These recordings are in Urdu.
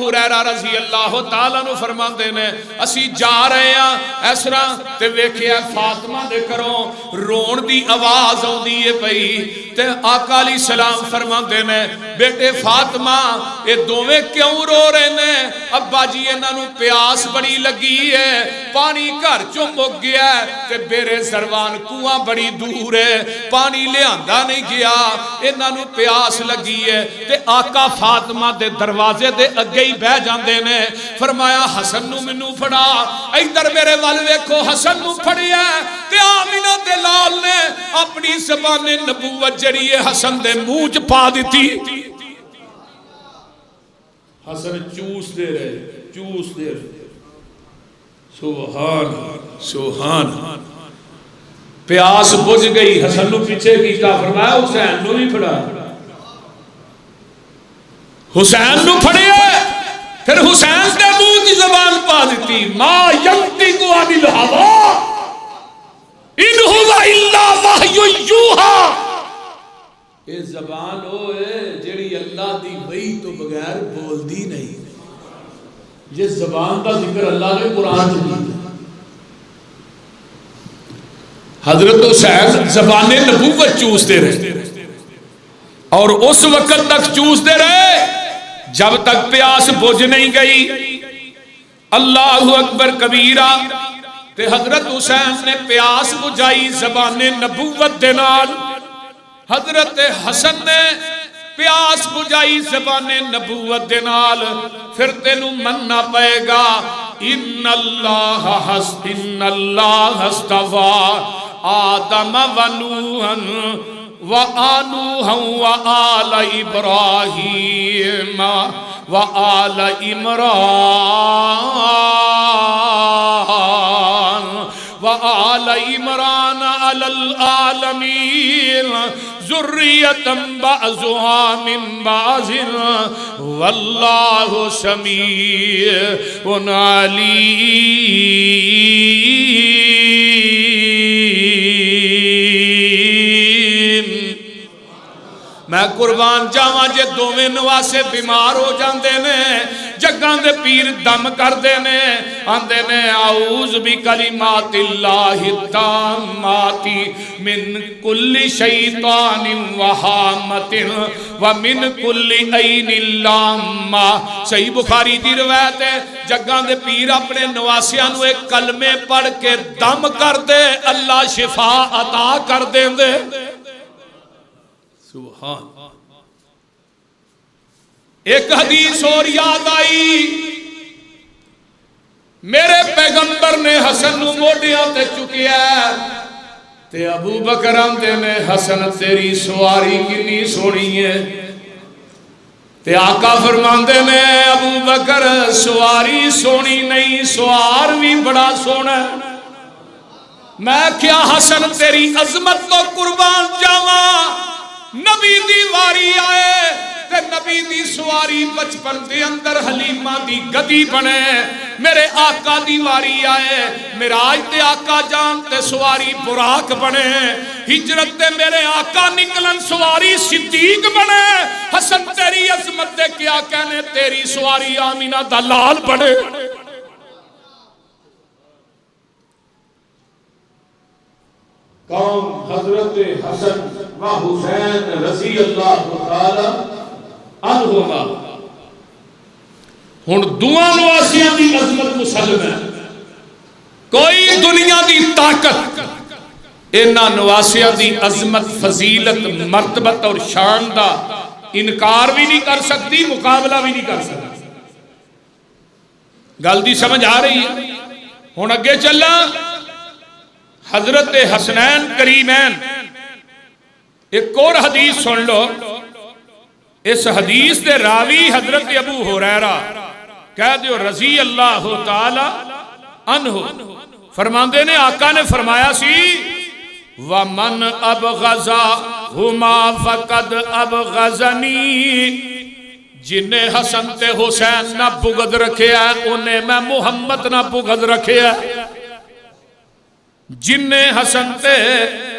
ہریرہ رضی اللہ تعالیٰ عنہ فرماندے نے اسی جا رہے ہیں اس طرح تے ویکھیا فاطمہ دے گھروں رون دی آواز آؤندی ہے پئی تے آقا علیہ السلام فرماندے نے بیٹے فاطمہ اے دوویں کیوں رو رہے نے؟ ابا جی انہاں نوں پیاس بڑی لگی ہے، پانی گھر چوں مک گیا ہے تے بیرے زروان کنواں بڑی دور ہے، پانی لے آندا نہیں گیا، انہاں نوں پیاس لگی ہے تے آقا فاطمہ دے دروازے دے اگے ہی بہ جاندے نے۔ فرمایا حسن نوں مینوں پھڑا، ادھر میرے ول ویکھو حسن نوں پھڑیا تے آمینہ دے لال نے اپنی زبان نبوت جڑی ہے حسن دے منہ چ پا دتی۔ حسن چوس دے رہے سبحان سبحان پیاس بجھ گئی، حسن نو پیچھے کیتا، فرمایا حسین نو بھی پھڑا، حسین نو پھڑے پھر حسین دے منہ کی زبان پا دیتی، ما ینطق عن الہوا ان هو الا وحی یوحی۔ یہ زبان ہوئے جیڑی اللہ دی وحی تو بغیر بول دی نہیں، جس زبان کا ذکر اللہ نے قرآن میں کیا۔ حضرت حسین زبان نبوت چوستے رہے اور اس وقت تک چوستے رہے جب تک پیاس بجھ نہیں گئی۔ اللہ اکبر کبیرہ تے حضرت حسین نے پیاس بجھائی زبان نبوت دے نال، حضرت حسن نے پیاس بجھائی زبان نبوت دے نال، پھر تینوں مننا پائے گا ان اللہ اصطفیٰ آدم و نوحا و آنوحا و آل ابراہیم و آل عمران علی العالمین ذریتا بعضها من بعض واللہ سمیع علیم۔ میں قربان جاواں جے دوویں نواسے بیمار ہو جاندے نے، جگاں دے پیر دم کر دے نے، آندے نے اعوذ بکلمات اللہ التامات من کل شیطان وہامت ومن کل عین لامہ۔ صحیح بخاری دی روایت ہے، جگاں دے پیر اپنے نواسیاں نو ایک کلمے پڑھ کے دم کر دے، اللہ شفا عطا کر دیں دے۔ سبحان۔ ایک حدیث اور یاد آئی، میرے پیغمبر نے حسن نو موڈیاں تے چکیا تے ابو بکر آندے نے حسن تیری سواری کنی سونی ہے، تے آقا فرماندے نے ابو بکر سواری سونی نہیں، سوار بھی بڑا سونا ہے۔ میں کیا حسن تیری عظمت تو قربان جاواں، نبی دی واری آئے تے نبی دی سواری بچپن دے اندر حلیمہ دی گدی بنے، میرے آقا دی واری آئے معراج تے آقا جان تے سواری براق بنے، ہجرت تے میرے آقا نکلن سواری صدیق بنے۔ حسن تیری عظمت دے کیا کہنے، تیری سواری آمینہ دا لال بنے۔ کون؟ حضرت حسن و حسین رضی اللہ تعالی عنہما۔ ہن دعا نواسیاں دی عظمت مسلم ہے، کوئی دنیا دی طاقت انہاں نواسیاں دی عظمت فضیلت مرتبت اور شان دا انکار بھی نہیں کر سکتی، مقابلہ بھی نہیں کر سکتی۔ گل دی سمجھ آ رہی ہے؟ ہن اگے چلا، حضرت حسنین کریمین ایک اور حدیث سن لو، اس حدیث دے راوی حضرت ابو ہریرہ کہہ دیو رضی اللہ تعالی عنہ فرماندے نے آقا نے فرمایا سی وَمَنْ أَبْغَزَهُمَا فَقَدْ أَبْغَزَنِي، جنہیں حسن تے حسین نہ بغض رکھے ہے انہیں میں محمد نہ بغض رکھے ہے، جنہیں حسن تے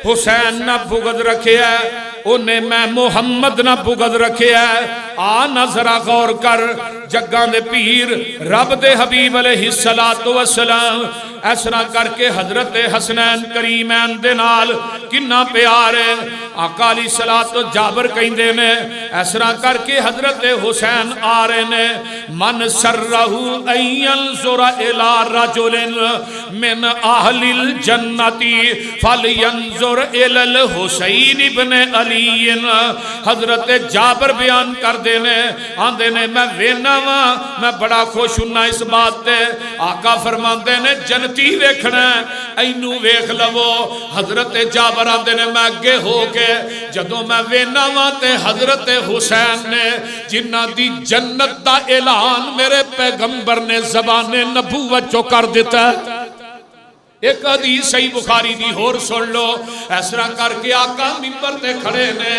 حسین نہ بغض رکھے ہے انہیں میں محمد نہ بغض رکھے ہے آ نہ ذرا غور کر جگاں دے پیر رب دے حبیب علیہ السلام اس طرح کر کے حضرت حسنین کریمین دے نال کنا پیار ہے آقا علیہ الصلوۃ جابر کہندے نے اس طرح کر کے حضرت حسین آ رہے نے من سرہ ان ينظر الى رجل من اہل الجنت فلینظر الى الحسین ابن علی حضرت جابر بیان کر دینے آندے نے میں وینا وا میں بڑا خوش ہونا اس بات تے آقا فرماندے نے جنتی ویکھنا اینو ویکھ لو حضرت جابر آندے نے میں اگے ہو کے جدوں میں وینا وا تے حضرت حسین نے جنہ دی جنت دا اعلان میرے پیغمبر نے زبان نبوت چو کر دیتا ہے ایک حدیث صحیح بخاری دی ہور سن لو اس طرح کر کے آقا منبر تے کھڑے نے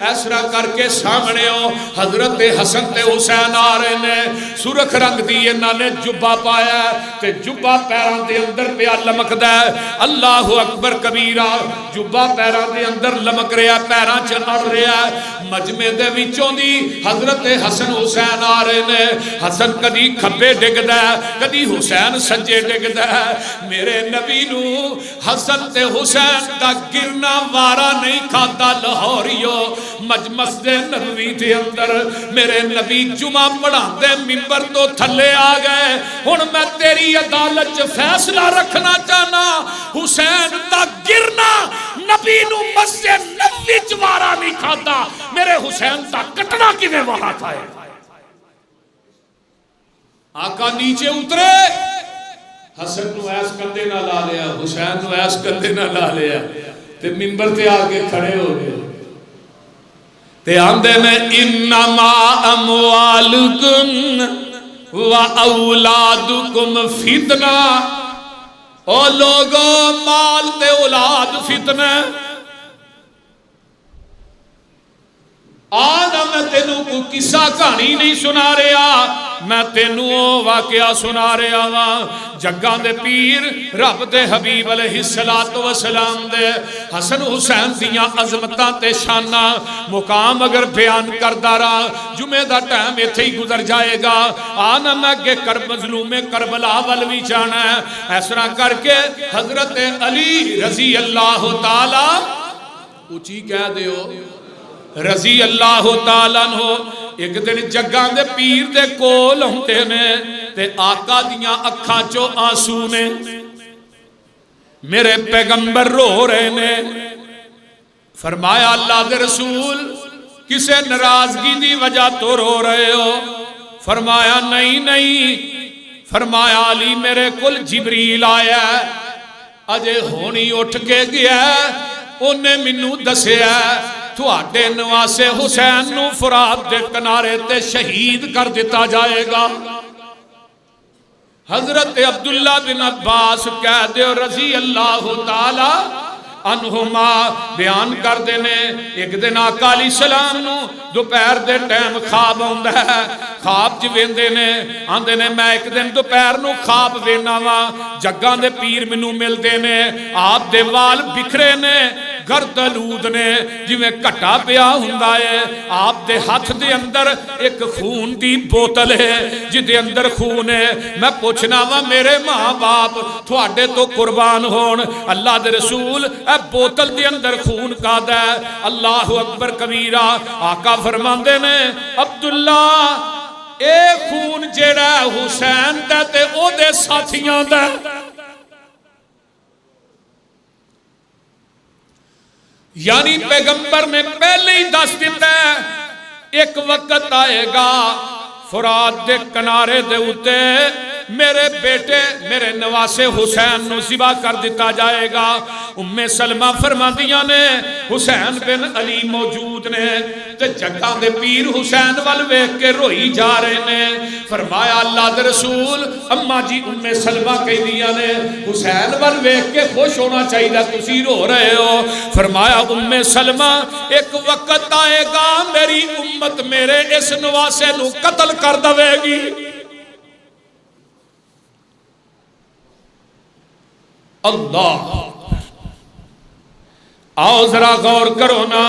اس طرح کر کے سامنے ہو حضرت حسن تے حسین آ رہے نے سرخ رنگ دی انہاں نے جبہ پایا تے جبہ پیران دے اندر پیا لمکدا ہے اللہ اکبر کبیرہ جبہ پیران دے اندر لمک رہا پیران چ اڑ رہا مجمع دے وچوں دی حضرت حسن حسین آ رہے نے حسن کدی کھبے ڈگدا ہے کدی حسین سجے ڈگدا ہے میرے نبی حسن تے حسین دا گرنا وارا نہیں کھاتا لاہوریو مسجد نبوی دے اندر میرے نبی جمعہ پڑھا دے منبر تو تھلے آ گئے ہن میں تیری عدالت فیصلہ رکھنا چاہنا حسین دا گرنا نبی نو مسجد نبوی وارا نہیں کھاتا میرے حسین دا کٹنا کیویں وہاں تھا آقا نیچے اترے حسن نو ایس کندے نہ لا لیا حسین نو ایس کندے نہ لا لیا تے منبر تے آگے کھڑے ہو گئے تے آندے میں انما اموالکم و اولادکم فتنہ او لوگوں مال تے اولاد فتنہ آنا میں تینوں کو قصہ کہانی نہیں سنا رہا میں تینوں واقعہ سنا رہا ہاں جگاں دے پیر رب دے حبیب علیہ السلام دے حسن حسین دیاں عظمتاں تے شانہ مقام اگر بیان کردہ رہا جمعہ دا ٹائم ایتھے ہی گزر جائے گا آنا میں کہ مظلوم کربلا والوی جانا ہے اس طرح کر کے حضرت علی رضی اللہ تعالی اچھی کہہ دیو رضی اللہ تعالیٰ عنہ ایک دن جگاں دے پیر دے کول ہوندے نے تے آقا دیاں اکھاں چو آنسو نے میرے پیغمبر رو رہے نے فرمایا اللہ دے رسول کسے ناراضگی دی وجہ تو رو رہے ہو فرمایا نہیں فرمایا علی میرے کل جبریل آیا اجے ہونی اٹھ کے گیا انہیں منو دسیا تھوڑے نواسے حسین نو فرات دے کنارے تے شہید کر دیتا جائے گا حضرت عبداللہ بن عباس کہہ دے رضی اللہ تعالی عنہما بیان کر دینے ایک دن آقا علیہ السلام نو دوپہر دے ٹائم خواب ہوندہ ہے خواب جویندے نے آندے نے میں ایک دن دوپہر نو خواب وینا وا جگاں دے پیر منو مل دینے آپ دے وال بکھرے نے گردلود نے جویں کٹا پیا ہوندا ہے آپ دے ہاتھ دے اندر ایک خون دی بوتل ہے جدے اندر خون ہے میں پوچھنا وا میرے ماں باپ تھوڑے تو قربان ہون اللہ دے رسول اے بوتل دے اندر خون کا دے اللہ اکبر کبیرہ آقا فرماندے نے عبداللہ اے خون جیڑا حسین دے تے او دے ساتھیاں دے یعنی پیغمبر نے پہلے ہی دس دیتا ہے ایک وقت آئے گا فرات دے کنارے دے اتے میرے بیٹے میرے نواسے حسین نو ذبح کر دیتا جائے گا ام سلمہ فرماندیاں نے حسین بن علی موجود نے تے جگہ دے پیر حسین والویک کے روئی جا رہے نے فرمایا اللہ دے رسول اماں جی ام سلمہ کہی دیا نے حسین والویک کے خوش ہونا چاہیے تسی رو رہے ہو فرمایا ام سلمہ ایک وقت آئے گا میری امت میرے اس نواسے نو قتل کر دوے گی اللہ آؤ ذرا غور کرو نا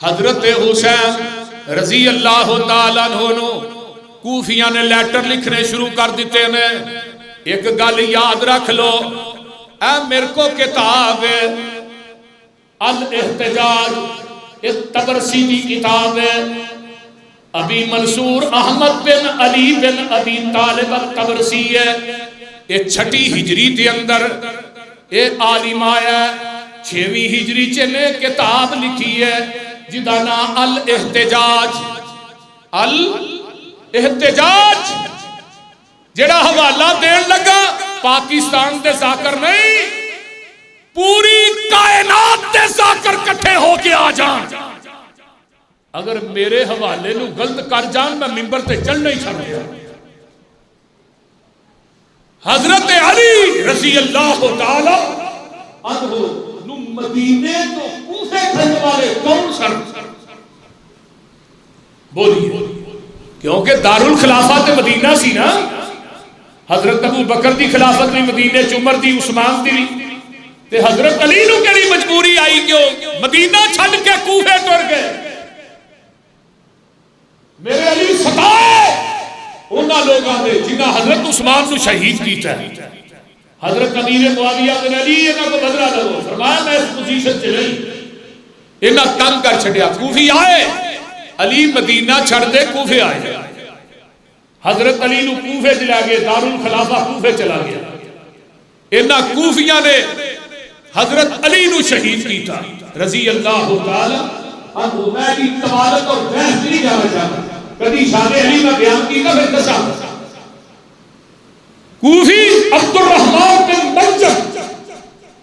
حضرت حسین رضی اللہ تعالیٰ عنہ کوفیاں نے لیٹر لکھنے شروع کر دیتے ہیں. ایک گل یاد رکھ لو، اے میرے کو کتاب الاحتجاج طبرسی کی کتاب ہے، ابی منصور احمد بن علی بن ابی طالب طبرسی ہے. یہ 6 ہجری کے اندر یہ عالم آیا، 6ویں ہجری چ نے کتاب لکھی ہے جدا نام الاحتجاج. الاحتجاج جڑا حوالہ دین لگا پاکستان دے ذاکر نہیں، پوری کائنات دے ذاکر کٹھے ہو کے آ جان. اگر میرے حوالے نو غلط کر جان میں ممبر تے چڑھنا ہی چھڑ گیا. حضرت علی رضی اللہ تعالی عنہ نو مدینے تو کوفے کھڑنے والے کون سن؟ بولیے. کیونکہ دارالخلافہ تے مدینہ سی نا. حضرت ابو بکر دی خلافت بھی مدینے چ، عمر دی، عثمان دی، تے حضرت علی نو کیڑی مجبوری آئی کہ مدینہ چھڈ کے کوفے ٹر گئے؟ میرے علی ستائے انہاں لوگاں دے جنہاں حضرت عثمان نو شہید کیتا ہے. حضرت امیر معاویہ بن علی انہاں کو بدلہ دو، فرمایا میں اس پوزیشن چ نہیں، انہاں تنگ کر چھڈیا. کوفی آئے، علی مدینہ چھڑ دے کوفے آئے. حضرت علی نو کوفے چلا گئے، دارالخلافہ کوفے چلا گیا. انہاں کوفیاں نے حضرت علی نو شہید کیتا رضی اللہ تعالی عنہ. میں بھی توالت اور بحث نہیں جانا چاہتا، کبھی شان علی میں بیان کی پھر دسا. کوفی عبد الرحمن بن ملجم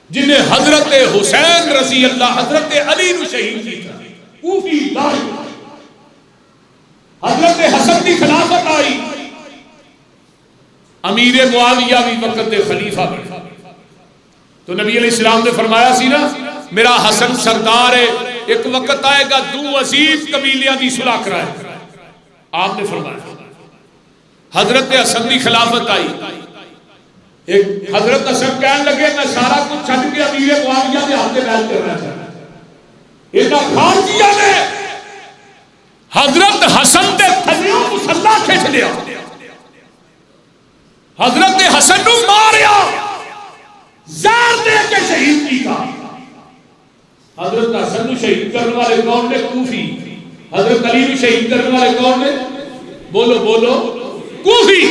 جنہیں حضرت حسین رضی اللہ حضرت علی نو شہید کیتا، کوفی لائی. حضرت حسن کی خلافت آئی، امیر معاویہ بھی وقت دے خلیفہ بنے. تو نبی علیہ السلام نے فرمایا سی نا میرا حسن سردار ہے، ایک وقت آئے گا دو عزیز قبیلیاں دی صلح کرائے. آپ نے فرمایا. حضرت حسن کی خلافت آئی، ایک حضرت حسن کہنے لگے میں سارا کچھ چھڈ کے امیر معاویہ کے ہاتھ میں بیعت کرنا چاہتا ہوں. انہاں خارجیاں نے حضرت حسن دے تھلیوں مسلح کھچ لیا، حضرت حسن نو ماریا، زہر دے کے شہید کیا. حضرت حسن نو شہید کرنے والے کون نے؟ کوفی. حضرت علی نو شہید کرنے والے کون نے؟ بولو بولو، کوفی.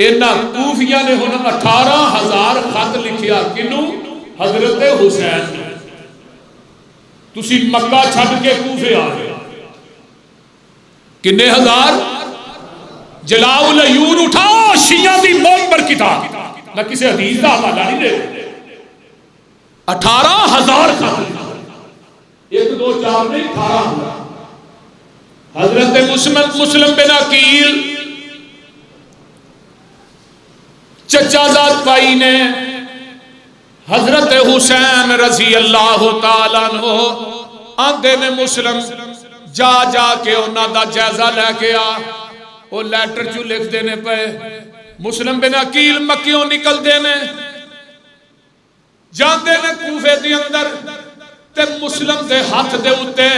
انہاں کوفیاں نے ہن 18,000 خط لکھیا کنوں؟ حضرت حسین نے. تسی مکہ چھڈ کے کوفے آ گئے. کنے ہزار؟ جلاؤ العیون اٹھاؤ شیعہ دی مومبر کتاب، میں کسی حدیث کا حوالہ نہیں دے رہا. 18,000 خط، 1 2 4 نہیں 18,000. حضرت مسلم بن عقیل چچا زاد بھائی نے حضرت حسین رضی اللہ تعالیٰ عنہ آندے نے مسلم جا جا کے انہاں دا جائزہ لے کے آ. وہ لیٹر چو لکھ دینے پہ مسلم بن عقیل مکیوں نکل دینے جاندے نے کوفے دی اندر تے مسلم دے ہاتھ دے اتے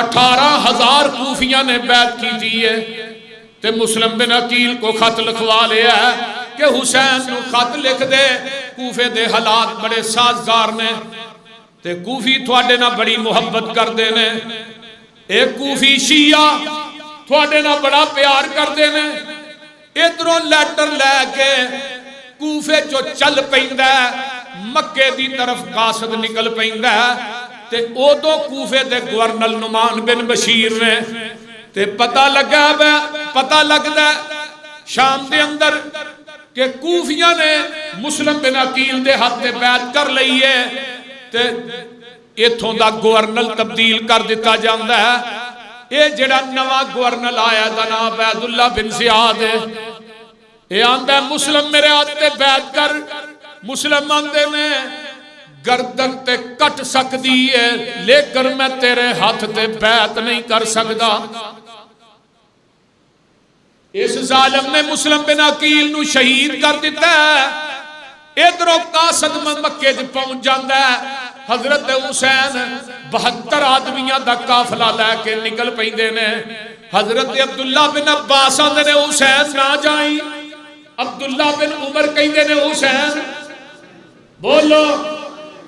18,000 کوفیاں نے بیعت کی دی ہے. تے مسلم بن عقیل کو خط لکھوا لیا ہے کہ حسین نو خط لکھ دے، کوفے دے حالات بڑے سازگار نے تے کوفی تھوڑے نہ بڑی محبت کر دینے، ایک کوفی شیعہ تھوڑے نہ بڑا پیار کر دینے. ادھروں لیٹر لے کے کوفے جو چل پیندا ہے، مکے دی طرف قاصد نکل پیندا ہے. تے ادو کوفے دے گورنر نعمان بن بشیر نے تے پتہ لگدا شام دے اندر کہ کوفیاں نے مسلم بن عقیل دے ہاتھ تے بیعت کر لئی ہے تے ایتھوں دا گورنر تبدیل کر دیتا جاندا ہے. اے جڑا نواں گورنر آیا دا نام عبید اللہ بن زیاد ہے. اے آندا ہے مسلم میرے ہاتھ تے بیعت کر. مسلم آندے نے گردن تے کٹ سکدی ہے لیکن میں تیرے ہاتھ تے بیعت نہیں کر سکدا. اس ظالم نے مسلم بن عقیل نو شہید کر دیتا ہے. ادھروں قاصد مکے چ پہنچ جاندا ہے. حضرت حسین 72 آدمیاں دا قافلہ لے کے نکل پیندے نے. حضرت عبداللہ بن عباس آندے نے حسین نہ جائیں. عبداللہ بن عمر کہندے نے حسین بولو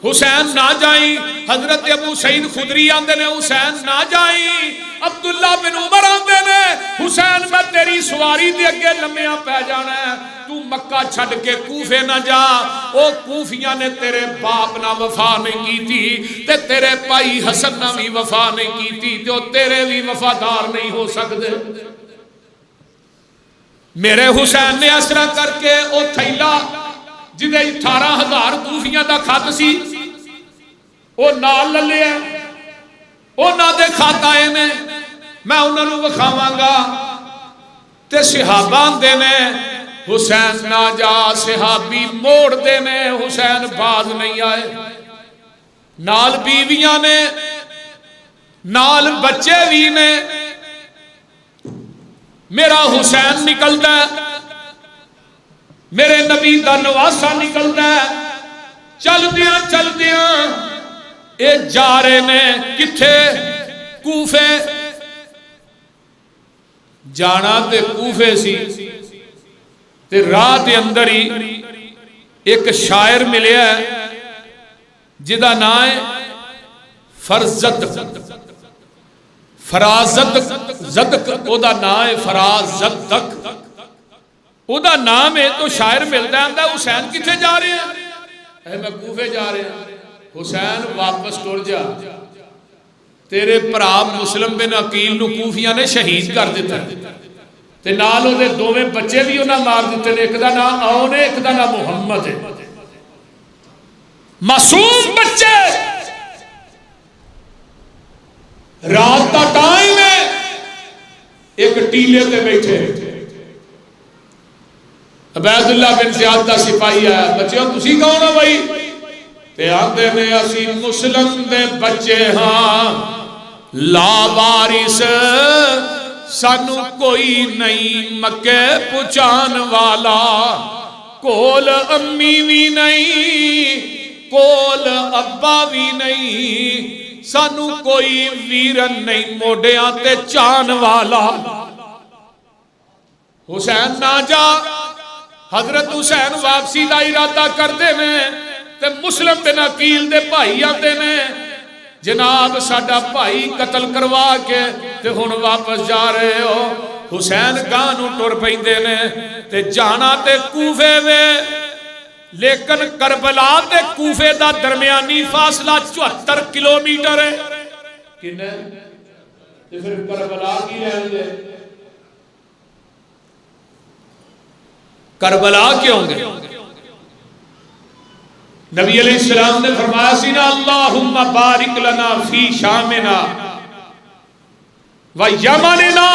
حسین نہ جائیں. حضرت ابو سعید خدری آندے نے حسین نہ جائیں. عبداللہ بن عمر آندے نے حسین میں تیری سواری دے اگے لمیاں پہ جانا ہے, تو مکہ چھڑ کے کوفے نہ جا. او کوفیاں نے تیرے باپ نہ وفا نہیں کی تھی تے تیرے بھائی حسن نہ بھی وفا نہیں کی تھی تے تیرے بھی وفادار نہیں ہو سکتے. میرے حسین نے اس طرح کر کے او تھیلا جدے 18,000 کوفیاں دا خط سی او نال لے او نہ دے خط آئے نے, میں انہاں نوں وکھاواں گا تے صحابہ دے نے حسین نہ جا. صحابی موڑ دے نے حسین باز نہیں آئے. نال بیویاں نے نال بچے بھی نے. میرا حسین نکلدا ہے, میرے نبی دا نواسا نکلدا ہے. چلدیاں چلدیاں اے جا رہے نے کتھے کوفے. جانا تے کوفے سی تے راہ دے اندر ہی ایک شاعر ملیا ہے جدا نام ہے فرازدق زدق. او دا نام ہے فرازدق, او دا نام ہے. تو شاعر ملتا ہے حسین کتھے جا رہے ہیں؟ اے میں کوفے جا رہے ہیں. حسین واپس ٹر جا, تیرے بھرا مسلم بن عقیل نو کوفیاں نے شہید کر دیتا تے نال او دے دوویں بچے بھی انہاں مار دیتے نے. ایک دا نام آؤن ہے, ایک دا نام محمد ہے. معصوم بچے, رات دا ٹائم ہے, ایک ٹیلے تے بیٹھے. عبید اللہ بن زیاد دا سپاہی آیا, بچیوں تسی کون ہو بھائی؟ تے آندے نے اسی مسلم دے بچے ہاں, لا وارث سانو کوئی نہیں مکے پہنچان والا. کول امی بھی نہیں کول ابا بھی نہیں, سانو کوئی ویرن نہیں موڈیاں تے چان والا. حسین نہ جا. حضرت حسین واپسی دا ارادہ کر دے میں تے مسلم بن عقیل دے بھائی آتے نے, جناب ساڈا بھائی قتل کروا کے تے ہن واپس جا رہے ہو. حسین گاہ نوں ٹر پیندے نے تے جانا تے کوفے وے, لیکن کربلا تے کوفے دا درمیانی فاصلہ 74 کلومیٹر ہے. کنے تے پھر کربلا کی رہن دے, کربلا کیوں گے؟ نبی علیہ السلام نے فرمایا سی نا, اللہم بارک لنا فی شامنا و یمننا.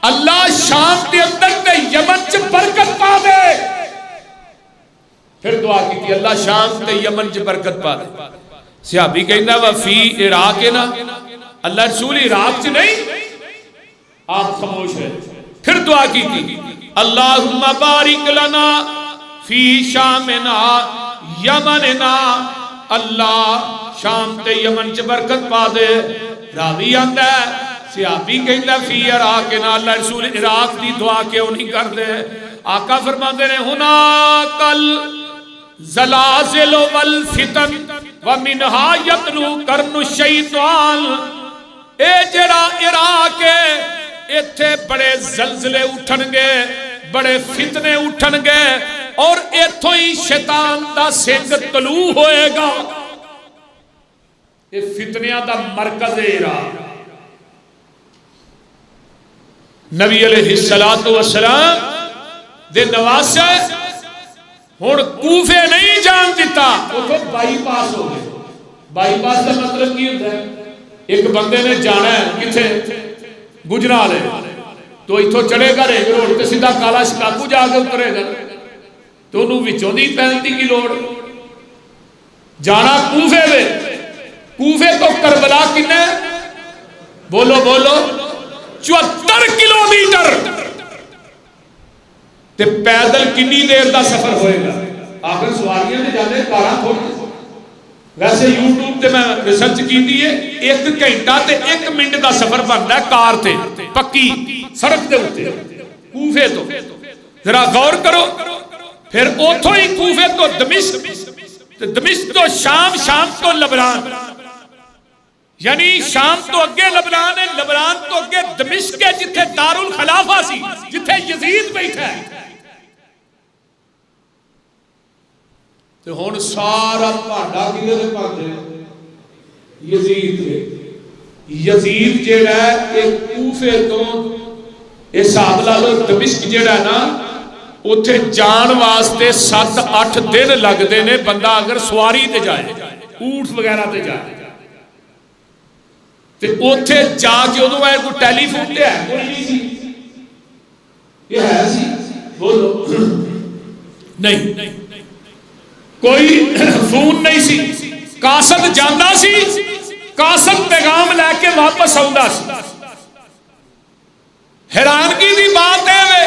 اللہ شام کے اندر تے یمن چ برکت پا دے. پھر دعا کی تھی اللہ شام تے یمن چ برکت پا دے. صحابی کہنا و فی عراق نا, اللہ رسول عراق چ نہیں, آپ خاموش ہے. پھر دعا کی تھی اللہم بارک لنا فی شامنا یمننا, اللہ شام تے یمن چ برکت پا دے. راوی آندا ہے صحابی کہندا فی عراقنا, اللہ رسول عراق دی دعا کیوں نہیں کر دے؟ آقا فرماندے نے ہنا کل زلازل والفتن ومنہا یتلو کرن الشیطان. اے جڑا عراق ہے ایتھے بڑے زلزلے اٹھن گے, بڑے فتنے اٹھن گے, اور ایتھوں ہی شیطان دا سنگ طلوع ہوئے گا. یہ فتنیاں دا مرکز عراق. نبی علیہ السلام دے نواسے ہن کوفے نہیں جان دیتا, اوتھے بائی پاس ہو گئے. بائی پاس کا مطلب کی ہوتا ہے؟ ایک بندے نے جانا ہے کتھے گجرالے, تو ایتھوں چڑھے گا رنگ روڈ تے سیدھا کالا شکاگو جا کے اترے گا, تو انہوں وچوں دی پہنتی کی لوڑ. جانا کوفے وے, کوفے تو کربلا کنے بولو بولو 74 کلومیٹر. تے پیدل کنی دیر دا سفر ہوئے گا؟ آخر سواریاں نے جانے کاراں تھوڑی. ویسے یوٹیوب تے میں ریسرچ کی ہے 1 گھنٹہ تے 1 منٹ دا سفر بنتا ہے کار تے پکی سڑک دے اوتے کوفے تو ذرا غور کرو پھر اوتھوں ہی کوفے تو دمشق تو شام شام تو لبنان یعنی شام تو اگے لبنان ہے لبنان تو اگے دمشق ہے جتھے دارالخلافہ سی جتھے یزید بیٹھا ہے تو ہن سارا پہاڑا کدے تے پاندے یزید جیڑا ہے ایک کوفے تو یہ حساب لا لو دمشق جیڑا ہے نا اتھے جان واسطے 7-8 دن لگتے نے بندہ اگر سواری تے جائے اونٹ وغیرہ تے جائے تے اتھے جا کے ادو ہے کوئی ٹیلی فون تے ہے کوئی نہیں سی یہ ہے سی بولو نہیں کوئی فون نہیں سی قاصد جانا سی قاصد پیغام لے کے واپس آؤندا سی حیرانگی دی بات ہے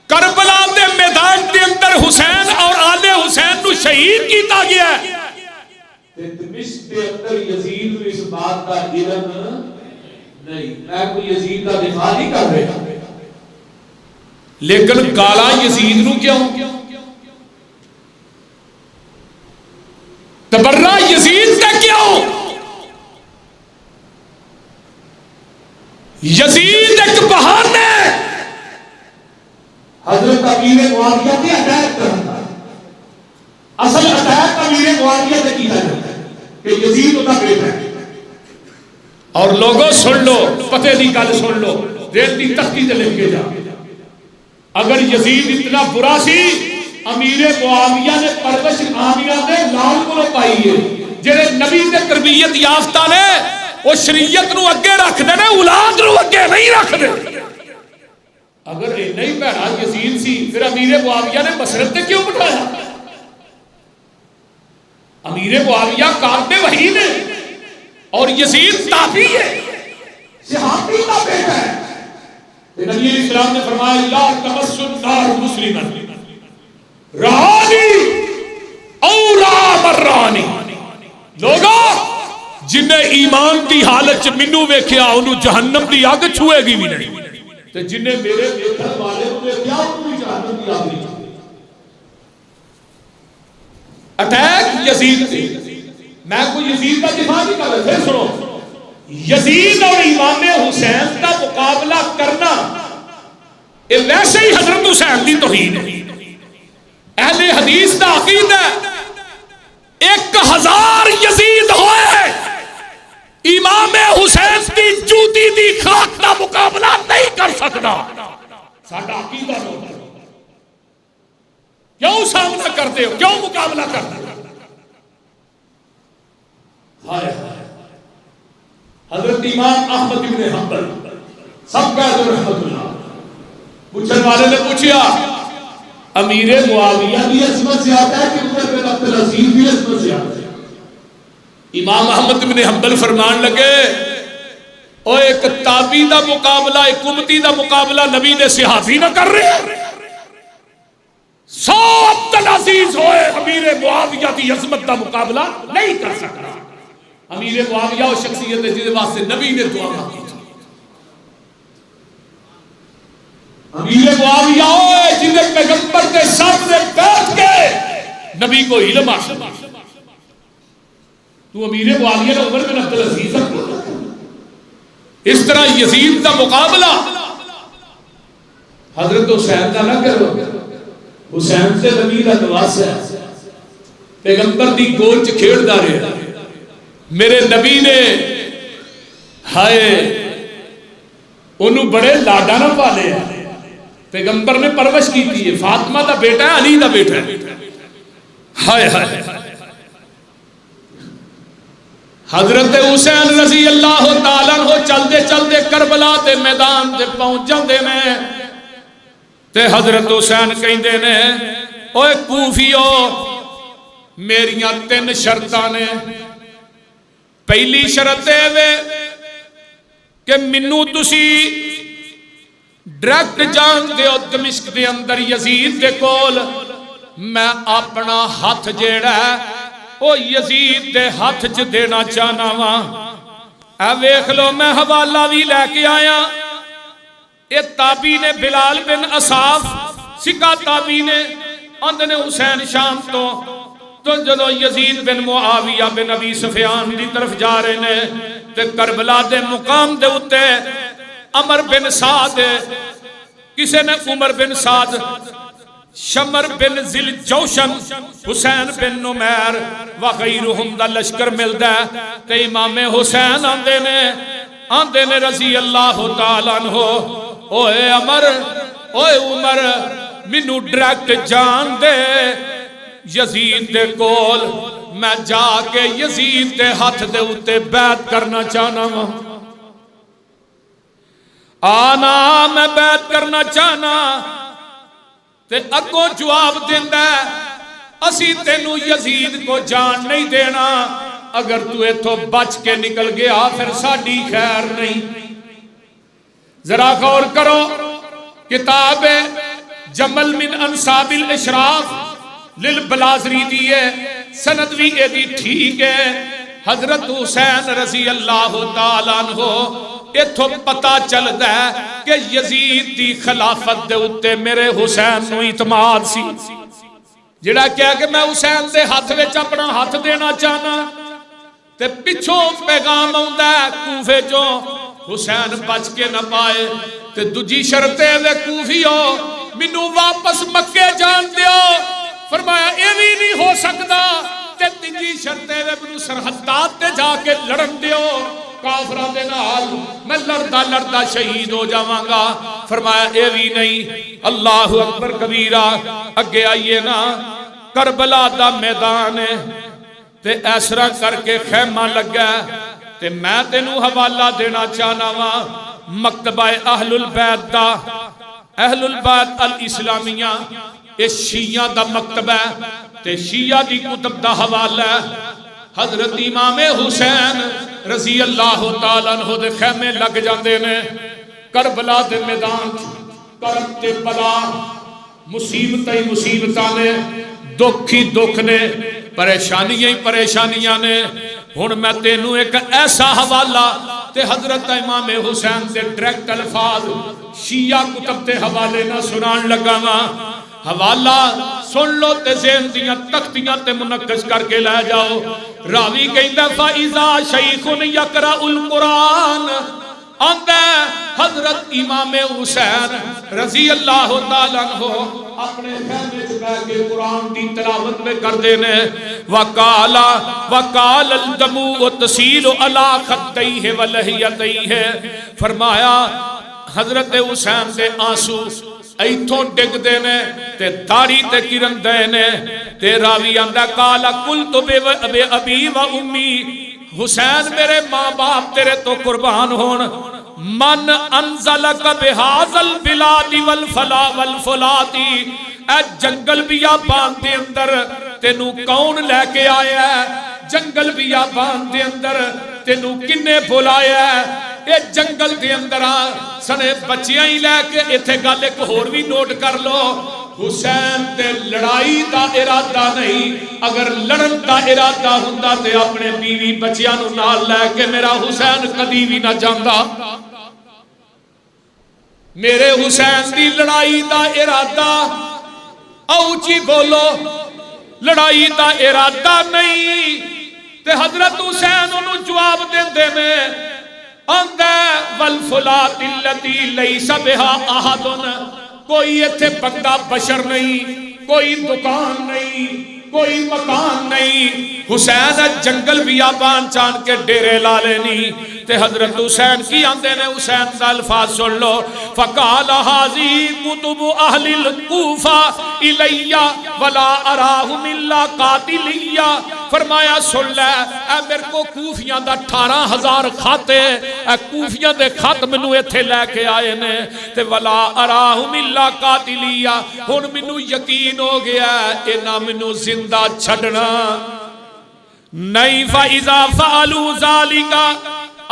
کربلا دے میدان دے اندر حسین اور آل حسین نو شہید کیتا گیا ہے دمشق دے اندر یزید نو اس بات کا علم نہیں میں کوئی یزید کا دفاع نہیں کر رہا لیکن گالا یزید نو کیوں تبرہ یزید کا کیوں یزید ایک بہانے حضرت امیر معاویہ کی اٹیک کرتا ہے اصل اٹیک امیر معاویہ سے کیا جاتا ہے کہ یزید ہوتا بیٹا ہے اور لوگوں سن لو پتے دی گل سن لو دیر دی تختی تے لکھ کے جا اگر یزید اتنا برا سی امیر معاویہ نے پرورش آمینہ دے لال کو پائی ہے جڑے نبی دے تربیت یافتہ نے وہ شریعت نو اگے رکھ دے اولاد نو اگے نہیں رکھ دے اگر یہ نہیں بہنا یزید سی پھر امیر معاویہ نے مسرت تے کیوں بٹھایا امیر معاویہ کاتب وحی نے اور یزید تابعی ہے صحابی کا بیٹا ہے نبی علیہ السلام نے فرمایا لا تمس النار مسلما رانی او لا مرانی لوگوں جنہیں ایمان دی حالت منو ویکھیا انہوں جہنم دی آگ چھوئے گی بھی نہیں تو جنہیں میرے دیکھن والے انہوں ویکھیا انہوں جہنم دی آگ نہیں چھوئے اٹیک یزید تھی میں کوئی یزید کا دفاع نہیں کر رہا پھر سنو یزید اور امام حسین کا مقابلہ کرنا یہ ویسے ہی حضرت حسین دی توہین ہے اہل حدیث دا عقیدہ 1000 یزید ہوئے امام حسین کی جوتی دی خاک دا مقابلہ نہیں کر سکتا ساڈا عقیدہ ہوتا کیوں سامنا کرتے ہو کیوں مقابلہ کرتے ہو حضرت امام احمد بن حنبل سب کا رحمت اللہ پوچھنے والے نے پوچھا امیر معاویہ بھی عصمت سے آتا ہے کہ عمر بن عبد العزیز بھی عصمت سے آتا ہے امام احمد بن حنبل فرمان لگے او ایک تابعی دا مقابلہ ایک امتی دا مقابلہ نبی نے صحابی نہ کر رہے ہیں 100 عبد العزیز ہوئے امیر معاویہ دی عظمت دا مقابلہ نہیں کر سکتا امیر معاویہ وہ شخصیت ہے جس واسطے نبی نے دعا مانگی تھی امیر معاویہ ہوئے جنہیں پیغمبر کے سامنے بیٹھ کے نبی کو علم حاصل تو امیر معاویہ نے عمر بن عبد العزیز اس طرح یزید کا مقابلہ حضرت حسین کا نہ کرو حسین سے نبی کا نواز ہے پیغمبر دی گود چ کھیڑدا رہا میرے نبی نے ہائے انہوں بڑے لاڈا نہ پالے پیغمبر نے پرورش کی تھی فاطمہ دا بیٹا ہے علی دا بیٹا ہے ہائے ہائے حضرت حسین رضی اللہ تعالیٰ عنہ چلتے چلتے کربلا دے میدان تے پہنچ جاندے نے تے حضرت حسین کہندے نے اوے کوفیو میریاں 3 شرطاں نے پہلی شرط ہے کہ منو تسی ڈائریکٹ جان دیو دمشق دے اندر یزید دے کول میں اپنا ہاتھ جیڑا ہے او یزید دے ہاتھ چ دینا چاہنا وا۔ اے ویکھ لو میں حوالہ بھی لے کے آیا، اے تابی نے بلال بن اصاف سکا تابی نے اندھ نے حسین شام تو جدو یزید بن معاویہ بن ابی سفیان دی طرف جا رہے نے تے کربلا دے مقام دے اتے عمر بن سعد کسے نے عمر بن سعد شمر بن ذل جوشن حسین بن نمیر وغیرہم دا لشکر ملدا ہے تے امام حسین آندے نے رضی اللہ تعالیٰ عنہ اوے عمر اوے عمر منو ڈائریکٹ جان دے یزید دے کول میں جا کے یزید دے ہاتھ دے اتے بیعت کرنا چاہنا وا، آنا میں بیعت کرنا چاہنا تے اگوں جواب دیندا ہے اسی تینو یزید کو جان نہیں دینا، اگر تو ایتھوں بچ کے نکل گیا پھر ساڈی خیر نہیں۔ ذرا غور کرو، کتاب جمل من انصاب الاشراف للبلازری دی ہے، سند بھی ایدی ٹھیک ہے۔ حضرت حسین رضی اللہ تعالیٰ عنہ ایتھو پتا چلدا ہے کہ یزید دی خلافت دے اتے میرے حسین نو اعتماد سی، جڑا کہا کہ میں حسین دے ہاتھ وچ اپنا ہاتھ دینا چاہنا تے پچھوں پیغام آندا ہے کوفے جو حسین بچ کے نہ پائے تے دجی شرطے وے کوفیو مینوں واپس مکے جان دیو، فرمایا اے بھی نہیں ہو سکدا تے تیجی شرطے وے مینوں سرحدات تے جا کے لڑن دیو کافراں دے نال، میں لڑدا لڑدا شہید ہو جاواں گا۔ فرمایا اے بھی نہیں۔ اللہ اکبر کبیرہ، اگے آئیے نا، کربلا دا میدان ہے تے ایسرا کر کے خیمہ لگا تے میں تینوں حوالہ دینا چاہنا وا مکتبہ اہل البیت دا، اہل البیت الاسلامیہ، اس شیعہ دا مکتبہ تے شیعہ دی کتب دا حوالہ حضرت امام حسین رضی اللہ تعالیٰ عنہ دے خیمے لگ جاندے نے کربلا دے میدان، کرب تے بلا مصیبتیں ہی مصیبتاں نے، دکھ ہی دکھ نے، پریشانیاں ہی پریشانیاں نے۔ ہن میں تینوں ایک ایسا حوالہ تے حضرت امام حسین تے ڈائریکٹ الفاظ شیعہ کتب تے حوالے نہ سنان لگا وا، حوالہ سن لو تے ذہن دیاں تختیاں تے منقش کر کے لے جاؤ۔ راوی کہندا فَإِذَا شَيْخٌ يَقْرَأُ الْقُرْآنَ، آندہ حضرت امام حسین رضی اللہ تعالیٰ عنہ اپنے خیمے سے بیٹھ کے قرآن کی تلاوت میں کر دینے وَقَالَ الْدَمُوءُ تَسِيلُ عَلَىٰ خَدَّيْهِ وَلَحِيَتَيْهِ، فرمایا حضرت حسین دے آنسو ایتھوں ڈگ دینے تے داڑھی تے گرن دینے تے راوی آندہ قَالَ قُلْتُ بِأَبِي وَأُمِّي، حسین میرے ماں باپ تیرے تو قربان ہون، من انزلک بہاز البلاد والفلاتی، اے جنگل بیابان دے اندر تینوں کون لے کے آیا ہے، جنگل بیابان دے اندر تینوں کنے بلایا ہے، اے جنگل دے اندر سنے بچیاں ہی لے کے ایتھے گل ایک ہور بھی نوٹ کر لو، حسین تے لڑائی دا ارادہ نہیں، اگر لڑن دا ارادہ ہوندا تے اپنے بیوی بچیاں نو نال لے کے میرا حسین کدی بھی نہ جاندا۔ میرے حسین دی لڑائی دا ارادہ، اوچی بولو، لڑائی دا ارادہ نہیں تے حضرت حسین انہوں جواب دیندے میں آندہ والفلات اللتی لیس بہا احدن، کوئی ایتھے بندہ بشر نہیں، کوئی دکان نہیں، کوئی مکان نہیں، حسین جنگل بیابان چاند کے ڈیرے لالے نہیں تے حضرت حسین کی آندے نے حسین دا الفاظ سن لو فقال حاضی کتب اہل الکوفہ الیہ ولا اراہم اللہ قاتلیہ، فرمایا سن لے اے میرے کو کوفیاں دا 18,000 خاتے اے کوفیاں دے خط منو ایتھے لے کے آئے نے تے ولا اراہم اللہ قاتلیہ، ہن منو یقین ہو گیا اے نہ منو زندہ چھڑنا نہیں، فَإِذَا فَعَلُوا ذَلِكَ،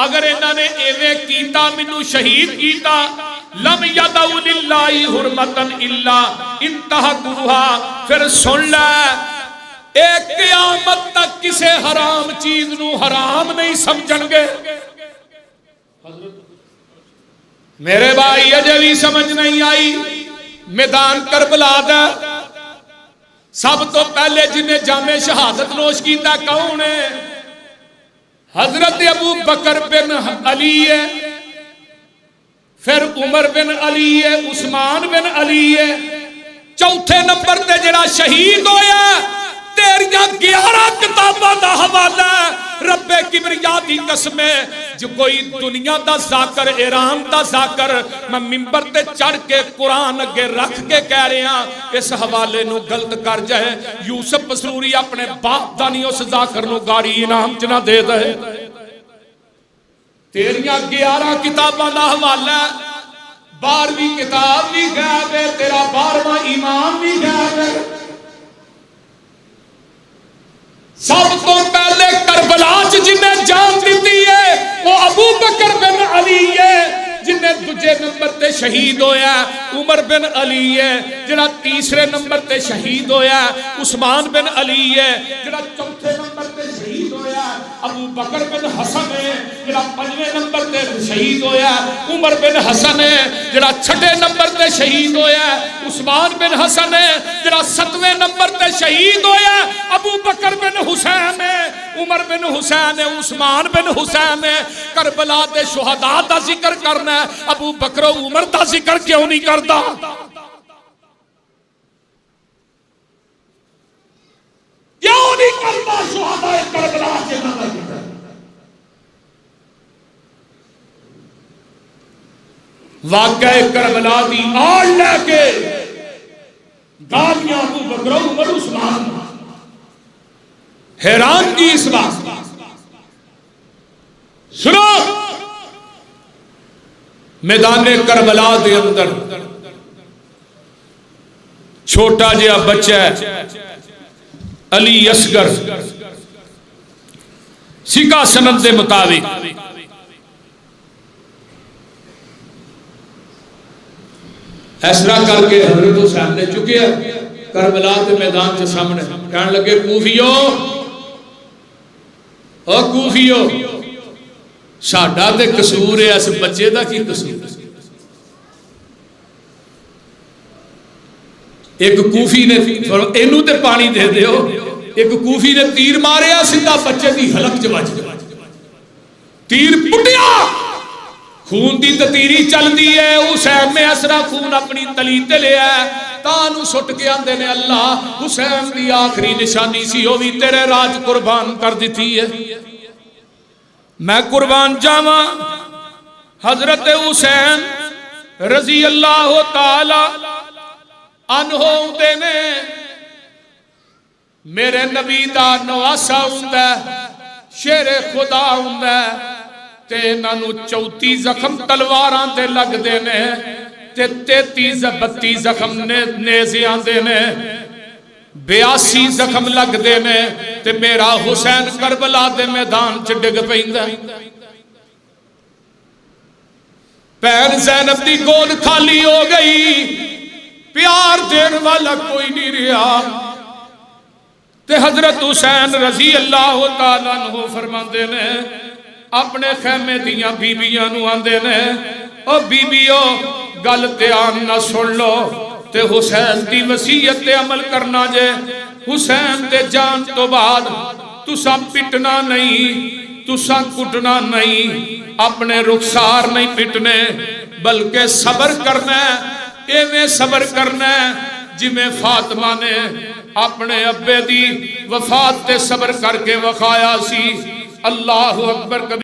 اگر انہوں نے ایوے کیتا منو شہید کیتا لم یدعو للہ حرمتا الا انتہقوها، پھر سن لے ایک قیامت تک کسے حرام چیز نو حرام نہیں سمجھن گے. میرے بھائی اجے بھی سمجھ نہیں آئی. میدان کربلا دا سب تو پہلے جنہیں جام شہادت نوش کیتا کون ہے؟ حضرت ابو بکر بن علی ہے، پھر عمر بن علی ہے، عثمان بن علی ہے. چوتھے نمبر تے جڑا شہید ہویا تیریاں 11 کتاباں دا حوالہ رب کبریا دی قسم ہے. جو کوئی دنیا دا ذاکر ایران دا ذاکر میں منبر تے چڑھ کے قرآن اگے رکھ کے کہہ رہے ہیں اس حوالے نو غلط کر جائے یوسف مسروری اپنے باپ دا نہیں اس ذاکر نو گاڑی انعام چنا دے دے. تیریاں 11 کتاباں دا حوالہ 12ویں کتاب بھی غائب ہے، تیرا 12واں ایمان بھی غائب ہے. سب تو پہلے کربلا جنہیں جان دیتی ہے وہ ابو بکر بن علی ہے جنہیں دوجے نمبر تے شہید ہویا. عمر بن علی ہے جڑا تیسرے نمبر تے شہید ہویا. عثمان بن علی ہے جڑا چوتھے نمبر تے شہید ہویا. ابو بکر بن حسن ہے جڑا 5ویں نمبر تے شہید ہویا. عمر بن حسن ہے جڑا 6 نمبر تے شہید ہویا. عثمان بن حسن ہے جڑا 7ویں نمبر تے شہید ہویا. ابو بکر بن حسین ہے، عمر بن حسین ہے، عثمان بن حسین ہے. کربلا دے شہداء دا ذکر کرنا ہے، ابو بکر و عمر دا ذکر کیوں نہیں کرتا؟ کیوں نہیں کرتا شہداء کربلا کے نام ذکر؟ واقعہ کربلا دی آڑ لے کے گالیاں ابو بکر و عمر عثمان حیران کی اس بات. سنو میدان کربلا دے اندر چھوٹا جہا بچہ ہے علی اصغر سکہ سند دے مطابق اس طرح کر کے حضرت حسین نے چکے کربلا کے میدان کے سامنے کہنے لگے کوفیو او کوفیو ساڈا تے قصور ہے اس بچے دا کی قصور؟ ایک کوفی نے اینو تے پانی دے دیو، ایک کوفی نے تیر ماریا سیدھا بچے دی حلق چ وج تیر پٹیا خون دی تتیری چل دی ہے. حسین میں اسرا خون اپنی تلی تے لیا تانو سٹ کے آندے نے اللہ حسین دی آخری نشانی سی وہ بھی تیرے راج قربان کر دیتی ہے. میں قربان جاواں حضرت حسین رضی اللہ تعالی عنہ دے نے میرے نبی دا نواسا ہوندا شیر خدا ہوندا تے انہاں 34 زخم تلواراں تے لگ دے نے تے 32 زخم نیزیاں دے نے 82 زخم لگ دے نے تے میرا حسین کربلا دے میدان چ ڈگ پیندا. بہن زینب دی گود خالی ہو گئی، پیار دین والا کوئی نہیں رہا. تے حضرت حسین رضی اللہ تعالیٰ عنہ فرماندے نے اپنے خیمے دیاں بیبیاں نو آندے نے او بیبیو گل دھیان نہ سن لو تے حسین دی وصیت تے عمل کرنا جے. حسین دے جان تو بعد تساں پٹنا نہیں، تساں کٹنا نہیں، اپنے رخسار نہیں پٹنے بلکہ صبر کرنا ہے. ایویں صبر کرنا ہے جویں فاطمہ نے اپنے ابے دی وفات تے صبر کر کے وکھایا سی. اللہ اکبر.